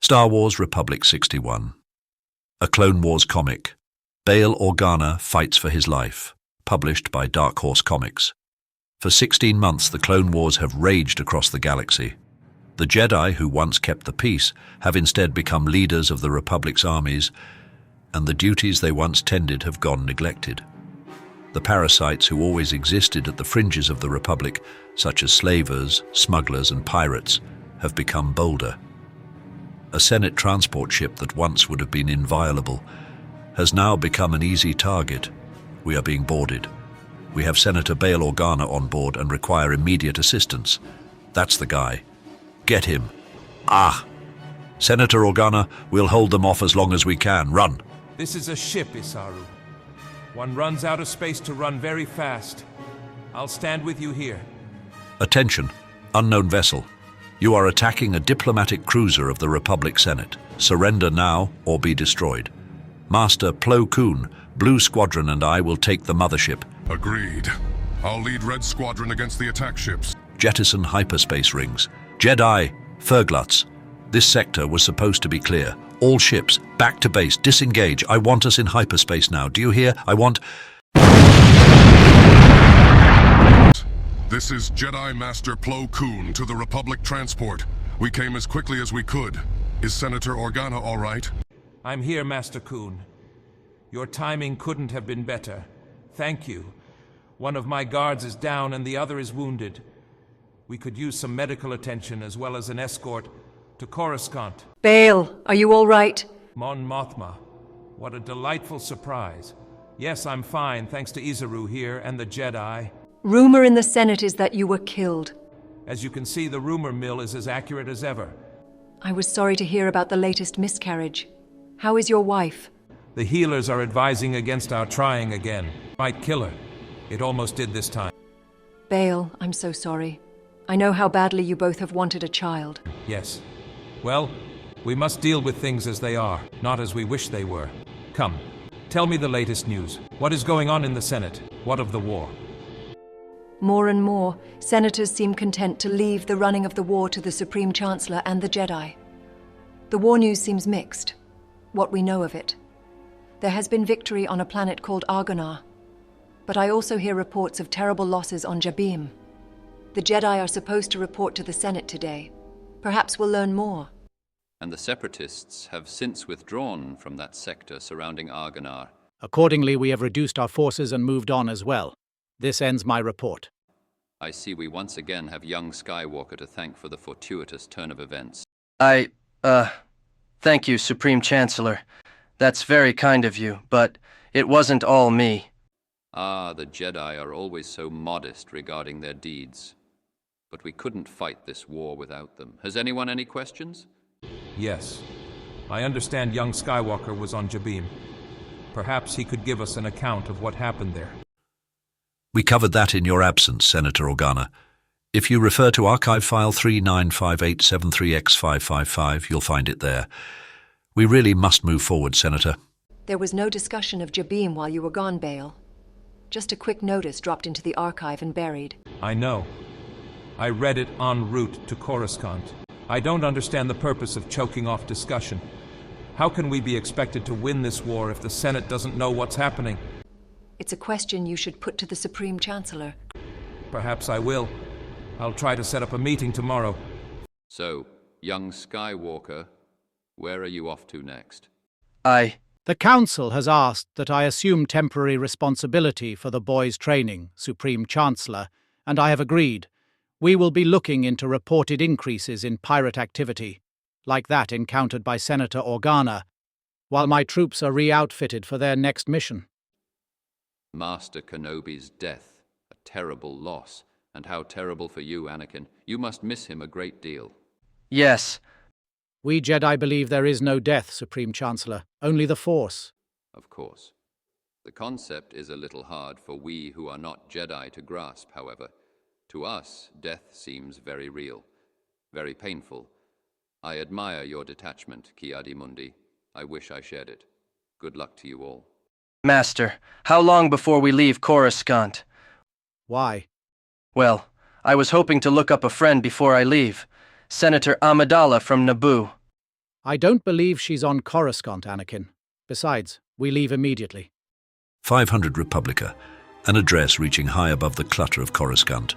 Star Wars Republic 61. A Clone Wars comic. Bail Organa fights for his life. Published by Dark Horse Comics. For 16 months the Clone Wars have raged across the galaxy. The Jedi, who once kept the peace, have instead become leaders of the Republic's armies, and the duties they once tended have gone neglected. The parasites who always existed at the fringes of the Republic, such as slavers, smugglers and pirates, have become bolder. A Senate transport ship that once would have been inviolable has now become an easy target. We are being boarded. We have Senator Bail Organa on board and require immediate assistance. That's the guy. Get him. Ah! Senator Organa, we'll hold them off as long as we can. Run! This is a ship, Isaru. One runs out of space to run very fast. I'll stand with you here. Attention, unknown vessel. You are attacking a diplomatic cruiser of the Republic Senate. Surrender now or be destroyed. Master Plo Koon, Blue Squadron and I will take the mothership. Agreed. I'll lead Red Squadron against the attack ships. Jettison hyperspace rings. Jedi, Fergluts. This sector was supposed to be clear. All ships, back to base, disengage. I want us in hyperspace now. Do you hear? I want... This is Jedi Master Plo Koon to the Republic transport. We came as quickly as we could. Is Senator Organa all right? I'm here, Master Koon. Your timing couldn't have been better. Thank you. One of my guards is down and the other is wounded. We could use some medical attention as well as an escort to Coruscant. Bail, are you all right? Mon Mothma, what a delightful surprise. Yes, I'm fine, thanks to Isaru here and the Jedi. Rumor in the Senate is that you were killed. As you can see, the rumor mill is as accurate as ever. I was sorry to hear about the latest miscarriage. How is your wife? The healers are advising against our trying again. Might kill her. It almost did this time. Bail, I'm so sorry. I know how badly you both have wanted a child. Yes. Well, we must deal with things as they are, not as we wish they were. Come, tell me the latest news. What is going on in the Senate? What of the war? More and more, senators seem content to leave the running of the war to the Supreme Chancellor and the Jedi. The war news seems mixed, what we know of it. There has been victory on a planet called Orana, but I also hear reports of terrible losses on Jabiim. The Jedi are supposed to report to the Senate today. Perhaps we'll learn more. And the Separatists have since withdrawn from that sector surrounding Orana. Accordingly, we have reduced our forces and moved on as well. This ends my report. I see we once again have young Skywalker to thank for the fortuitous turn of events. Thank you, Supreme Chancellor. That's very kind of you, but it wasn't all me. Ah, the Jedi are always so modest regarding their deeds. But we couldn't fight this war without them. Has anyone any questions? Yes. I understand young Skywalker was on Jabiim. Perhaps he could give us an account of what happened there. We covered that in your absence, Senator Organa. If you refer to archive file 395873X555, you'll find it there. We really must move forward, Senator. There was no discussion of Jabiim while you were gone, Bail. Just a quick notice dropped into the archive and buried. I know. I read it en route to Coruscant. I don't understand the purpose of choking off discussion. How can we be expected to win this war if the Senate doesn't know what's happening? It's a question you should put to the Supreme Chancellor. Perhaps I will. I'll try to set up a meeting tomorrow. So, young Skywalker, where are you off to next? The Council has asked that I assume temporary responsibility for the boys' training, Supreme Chancellor, and I have agreed. We will be looking into reported increases in pirate activity, like that encountered by Senator Organa, while my troops are re-outfitted for their next mission. Master Kenobi's death, a terrible loss, and how terrible for you, Anakin. You must miss him a great deal. Yes. We Jedi believe there is no death, Supreme Chancellor, only the Force. Of course. The concept is a little hard for we who are not Jedi to grasp, however. To us, death seems very real, very painful. I admire your detachment, Ki-Adi-Mundi. I wish I shared it. Good luck to you all. Master, how long before we leave Coruscant? Why? Well, I was hoping to look up a friend before I leave. Senator Amidala from Naboo. I don't believe she's on Coruscant, Anakin. Besides, we leave immediately. 500 Republica, an address reaching high above the clutter of Coruscant,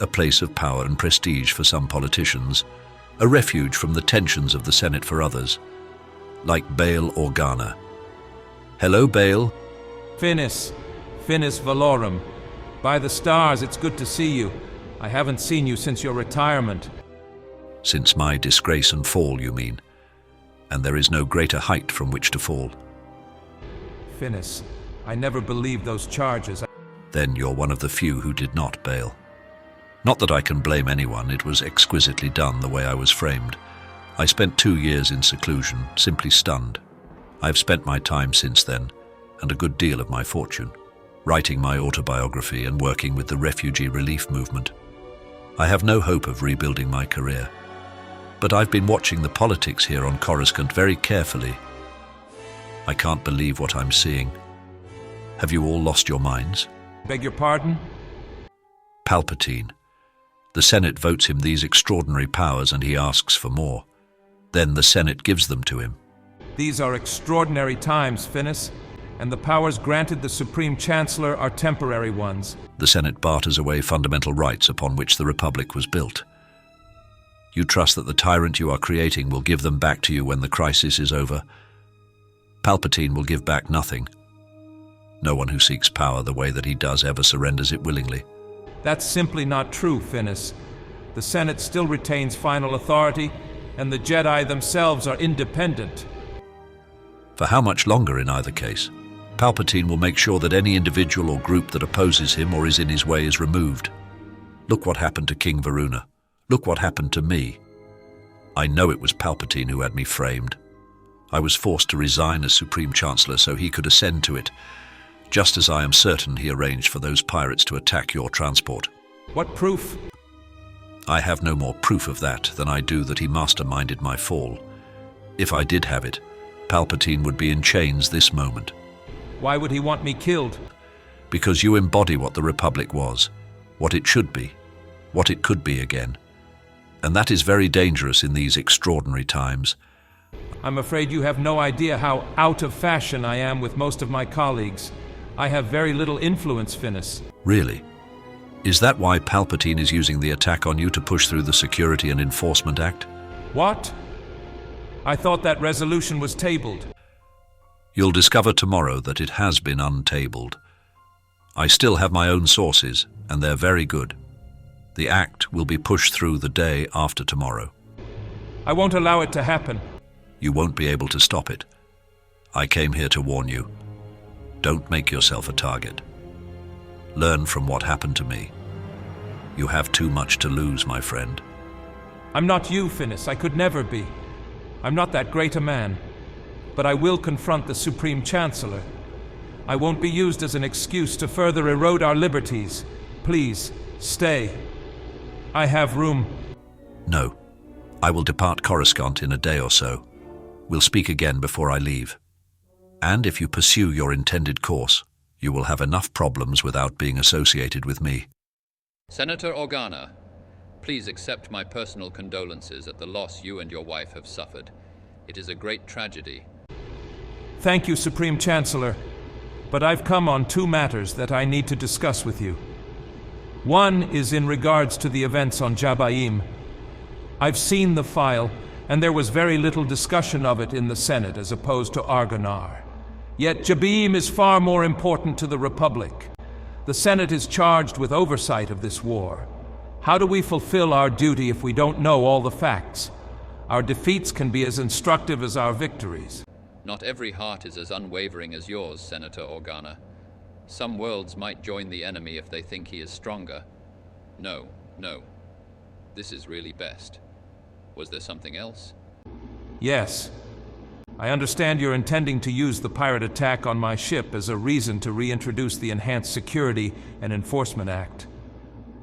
a place of power and prestige for some politicians, a refuge from the tensions of the Senate for others, like Bail Organa. Hello, Bail. Finnis Valorum. By the stars, it's good to see you. I haven't seen you since your retirement. Since my disgrace and fall, you mean? And there is no greater height from which to fall. Finnis, I never believed those charges. Then you're one of the few who did not, Bail. Not that I can blame anyone, it was exquisitely done the way I was framed. I spent 2 years in seclusion, simply stunned. I've spent my time since then, and a good deal of my fortune, writing my autobiography and working with the refugee relief movement. I have no hope of rebuilding my career. But I've been watching the politics here on Coruscant very carefully. I can't believe what I'm seeing. Have you all lost your minds? Beg your pardon? Palpatine. The Senate votes him these extraordinary powers and he asks for more. Then the Senate gives them to him. These are extraordinary times, Finnis, and the powers granted the Supreme Chancellor are temporary ones. The Senate barters away fundamental rights upon which the Republic was built. You trust that the tyrant you are creating will give them back to you when the crisis is over. Palpatine will give back nothing. No one who seeks power the way that he does ever surrenders it willingly. That's simply not true, Finnis. The Senate still retains final authority, and the Jedi themselves are independent. For how much longer in either case? Palpatine will make sure that any individual or group that opposes him or is in his way is removed. Look what happened to King Varuna. Look what happened to me. I know it was Palpatine who had me framed. I was forced to resign as Supreme Chancellor so he could ascend to it, just as I am certain he arranged for those pirates to attack your transport. What proof? I have no more proof of that than I do that he masterminded my fall. If I did have it, Palpatine would be in chains this moment. Why would he want me killed? Because you embody what the Republic was, what it should be, what it could be again. And that is very dangerous in these extraordinary times. I'm afraid you have no idea how out of fashion I am with most of my colleagues. I have very little influence, Finnis. Really? Is that why Palpatine is using the attack on you to push through the Security and Enforcement Act? What? I thought that resolution was tabled. You'll discover tomorrow that it has been untabled. I still have my own sources, and they're very good. The act will be pushed through the day after tomorrow. I won't allow it to happen. You won't be able to stop it. I came here to warn you. Don't make yourself a target. Learn from what happened to me. You have too much to lose, my friend. I'm not you, Finnis. I could never be. I'm not that great a man. But I will confront the Supreme Chancellor. I won't be used as an excuse to further erode our liberties. Please, stay. I have room. No. I will depart Coruscant in a day or so. We'll speak again before I leave. And if you pursue your intended course, you will have enough problems without being associated with me. Senator Organa, please accept my personal condolences at the loss you and your wife have suffered. It is a great tragedy. Thank you, Supreme Chancellor. But I've come on 2 matters that I need to discuss with you. One is in regards to the events on Jabaim. I've seen the file, and there was very little discussion of it in the Senate as opposed to Argonar. Yet Jabaim is far more important to the Republic. The Senate is charged with oversight of this war. How do we fulfill our duty if we don't know all the facts? Our defeats can be as instructive as our victories. Not every heart is as unwavering as yours, Senator Organa. Some worlds might join the enemy if they think he is stronger. No. This is really best. Was there something else? Yes. I understand you're intending to use the pirate attack on my ship as a reason to reintroduce the Enhanced Security and Enforcement Act.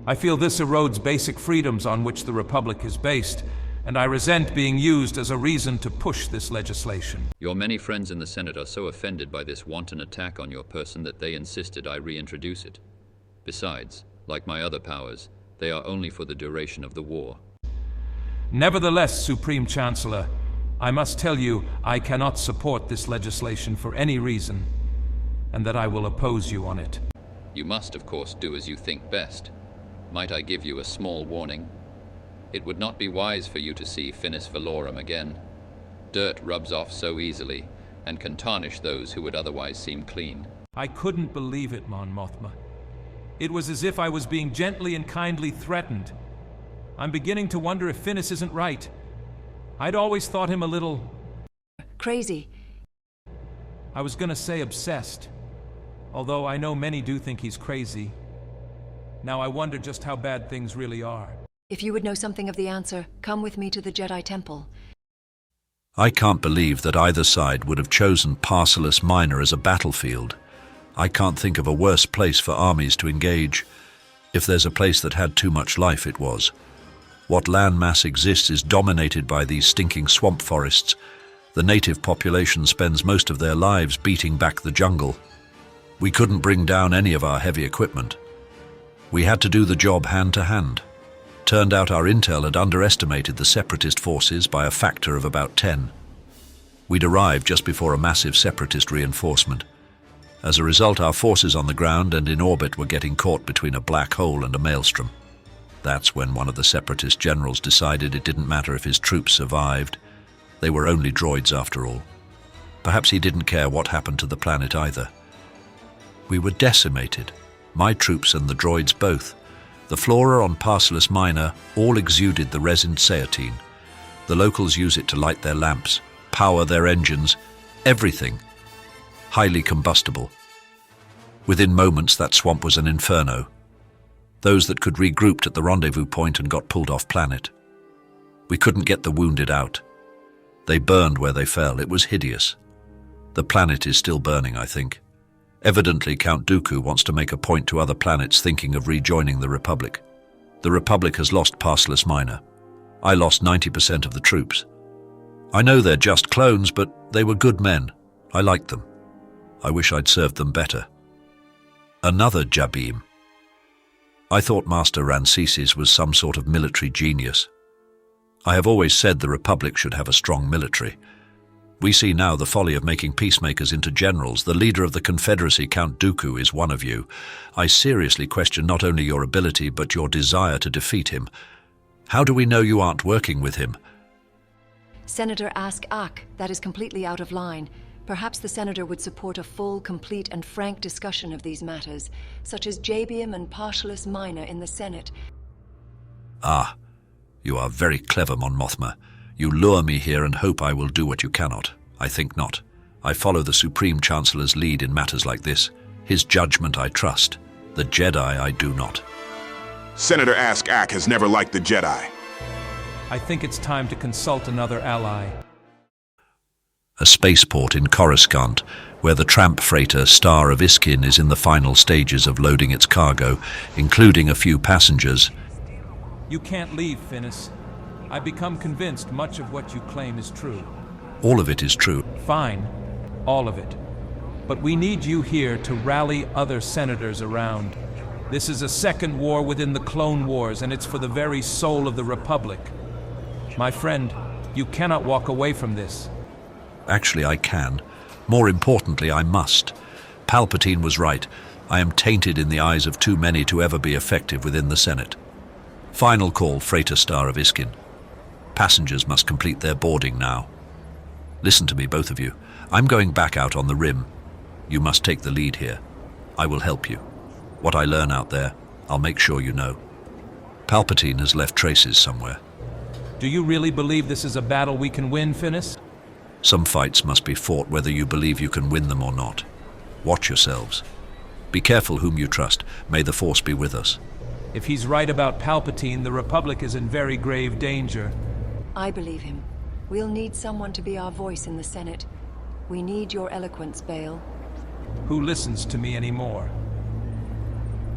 I feel this erodes basic freedoms on which the Republic is based, and I resent being used as a reason to push this legislation. Your many friends in the Senate are so offended by this wanton attack on your person that they insisted I reintroduce it. Besides, like my other powers, they are only for the duration of the war. Nevertheless, Supreme Chancellor, I must tell you, I cannot support this legislation for any reason, and that I will oppose you on it. You must, of course, do as you think best. Might I give you a small warning? It would not be wise for you to see Finis Valorum again. Dirt rubs off so easily, and can tarnish those who would otherwise seem clean. I couldn't believe it, Mon Mothma. It was as if I was being gently and kindly threatened. I'm beginning to wonder if Finis isn't right. I'd always thought him a little... crazy. I was gonna say obsessed. Although I know many do think he's crazy. Now I wonder just how bad things really are. If you would know something of the answer, come with me to the Jedi Temple. I can't believe that either side would have chosen Parcelus Minor as a battlefield. I can't think of a worse place for armies to engage. If there's a place that had too much life, it was. What landmass exists is dominated by these stinking swamp forests. The native population spends most of their lives beating back the jungle. We couldn't bring down any of our heavy equipment. We had to do the job hand to hand. Turned out our intel had underestimated the separatist forces by a factor of about 10. We'd arrived just before a massive separatist reinforcement. As a result, our forces on the ground and in orbit were getting caught between a black hole and a maelstrom. That's when one of the separatist generals decided it didn't matter if his troops survived. They were only droids after all. Perhaps he didn't care what happened to the planet either. We were decimated, my troops and the droids both. The flora on Parcelus Minor all exuded the resin seatine. The locals use it to light their lamps, power their engines, everything. Highly combustible. Within moments, that swamp was an inferno. Those that could regrouped at the rendezvous point and got pulled off planet. We couldn't get the wounded out. They burned where they fell. It was hideous. The planet is still burning, I think. Evidently, Count Dooku wants to make a point to other planets thinking of rejoining the Republic. The Republic has lost Parcelus Minor. I lost 90% of the troops. I know they're just clones, but they were good men. I liked them. I wish I'd served them better. Another Jabim. I thought Master Ramesses was some sort of military genius. I have always said the Republic should have a strong military. We see now the folly of making peacemakers into generals. The leader of the Confederacy, Count Dooku, is one of you. I seriously question not only your ability, but your desire to defeat him. How do we know you aren't working with him? Senator Ask Ak, that is completely out of line. Perhaps the Senator would support a full, complete, and frank discussion of these matters, such as Jabium and Parcelus Minor in the Senate. Ah, you are very clever, Mon Mothma. You lure me here and hope I will do what you cannot. I think not. I follow the Supreme Chancellor's lead in matters like this. His judgment I trust. The Jedi I do not. Senator Ask Ak has never liked the Jedi. I think it's time to consult another ally. A spaceport in Coruscant, where the tramp freighter Star of Iskin is in the final stages of loading its cargo, including a few passengers. You can't leave, Finis. I've become convinced much of what you claim is true. All of it is true. Fine. All of it. But we need you here to rally other senators around. This is a second war within the Clone Wars, and it's for the very soul of the Republic. My friend, you cannot walk away from this. Actually, I can. More importantly, I must. Palpatine was right. I am tainted in the eyes of too many to ever be effective within the Senate. Final call, Freighter Star of Iskin. Passengers must complete their boarding now. Listen to me, both of you. I'm going back out on the rim. You must take the lead here. I will help you. What I learn out there, I'll make sure you know. Palpatine has left traces somewhere. Do you really believe this is a battle we can win, Finis? Some fights must be fought whether you believe you can win them or not. Watch yourselves. Be careful whom you trust. May the Force be with us. If he's right about Palpatine, the Republic is in very grave danger. I believe him. We'll need someone to be our voice in the Senate. We need your eloquence, Bail. Who listens to me anymore?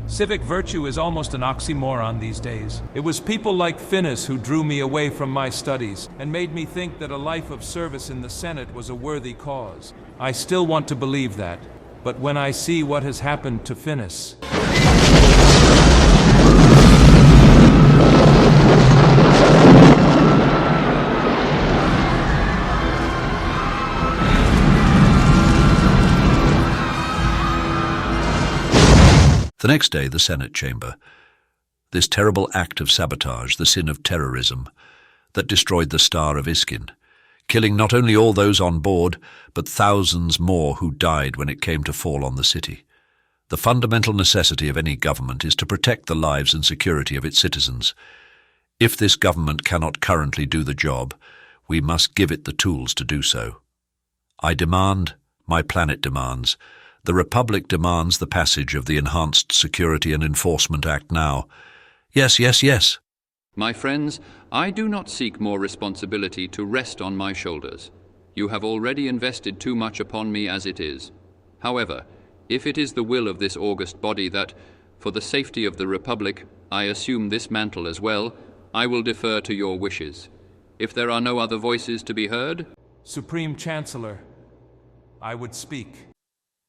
Civic virtue is almost an oxymoron these days. It was people like Finis who drew me away from my studies and made me think that a life of service in the Senate was a worthy cause. I still want to believe that, but when I see what has happened to Finis... The next day, the Senate chamber. This terrible act of sabotage, the sin of terrorism, that destroyed the Star of Iskin, killing not only all those on board, but thousands more who died when it came to fall on the city. The fundamental necessity of any government is to protect the lives and security of its citizens. If this government cannot currently do the job, we must give it the tools to do so. I demand, my planet demands, the Republic demands the passage of the Enhanced Security and Enforcement Act now. Yes, yes, yes. My friends, I do not seek more responsibility to rest on my shoulders. You have already invested too much upon me as it is. However, if it is the will of this august body that, for the safety of the Republic, I assume this mantle as well, I will defer to your wishes. If there are no other voices to be heard... Supreme Chancellor, I would speak.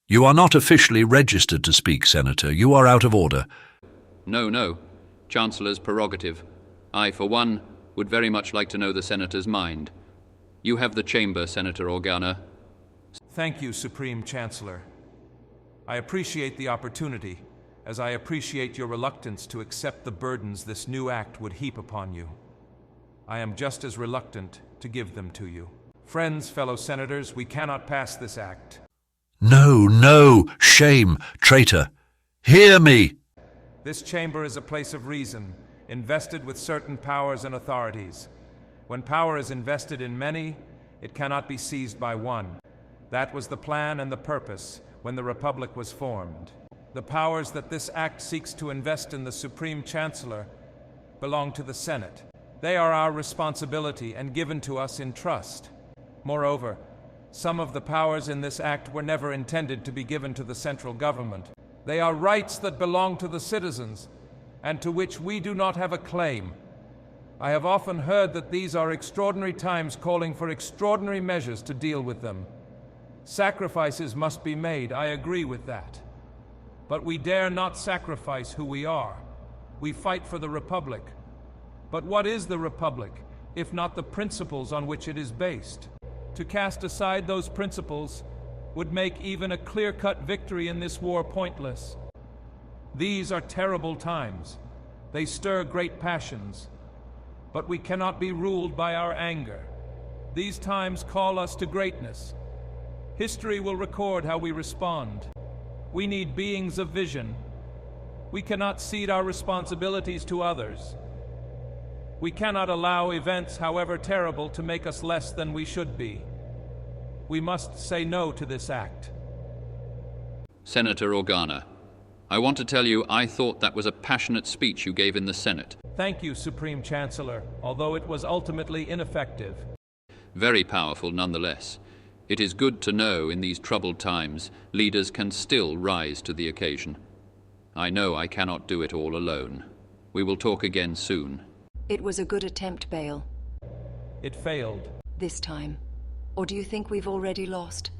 You are not officially registered to speak, Senator. You are out of order. No. Chancellor's prerogative. I, for one, would very much like to know the Senator's mind. You have the chamber, Senator Organa. Thank you, Supreme Chancellor. I appreciate the opportunity, as I appreciate your reluctance to accept the burdens this new act would heap upon you. I am just as reluctant to give them to you. Friends, fellow senators, we cannot pass this act. No, shame, traitor. Hear me! This chamber is a place of reason, invested with certain powers and authorities. When power is invested in many, it cannot be seized by one. That was the plan and the purpose when the Republic was formed. The powers that this act seeks to invest in the Supreme Chancellor belong to the Senate. They are our responsibility and given to us in trust. Moreover, some of the powers in this act were never intended to be given to the central government. They are rights that belong to the citizens, and to which we do not have a claim. I have often heard that these are extraordinary times calling for extraordinary measures to deal with them. Sacrifices must be made, I agree with that. But we dare not sacrifice who we are. We fight for the Republic. But what is the Republic, if not the principles on which it is based? To cast aside those principles would make even a clear-cut victory in this war pointless. These are terrible times. They stir great passions. But we cannot be ruled by our anger. These times call us to greatness. History will record how we respond. We need beings of vision. We cannot cede our responsibilities to others. We cannot allow events, however terrible, to make us less than we should be. We must say no to this act. Senator Organa, I want to tell you I thought that was a passionate speech you gave in the Senate. Thank you, Supreme Chancellor, although it was ultimately ineffective. Very powerful nonetheless. It is good to know in these troubled times leaders can still rise to the occasion. I know I cannot do it all alone. We will talk again soon. It was a good attempt, Bail. It failed. This time. Or do you think we've already lost?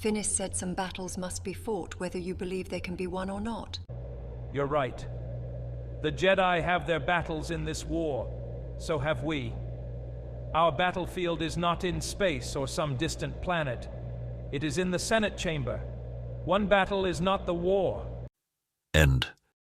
Finnis said some battles must be fought, whether you believe they can be won or not. You're right. The Jedi have their battles in this war. So have we. Our battlefield is not in space or some distant planet. It is in the Senate chamber. One battle is not the war. End.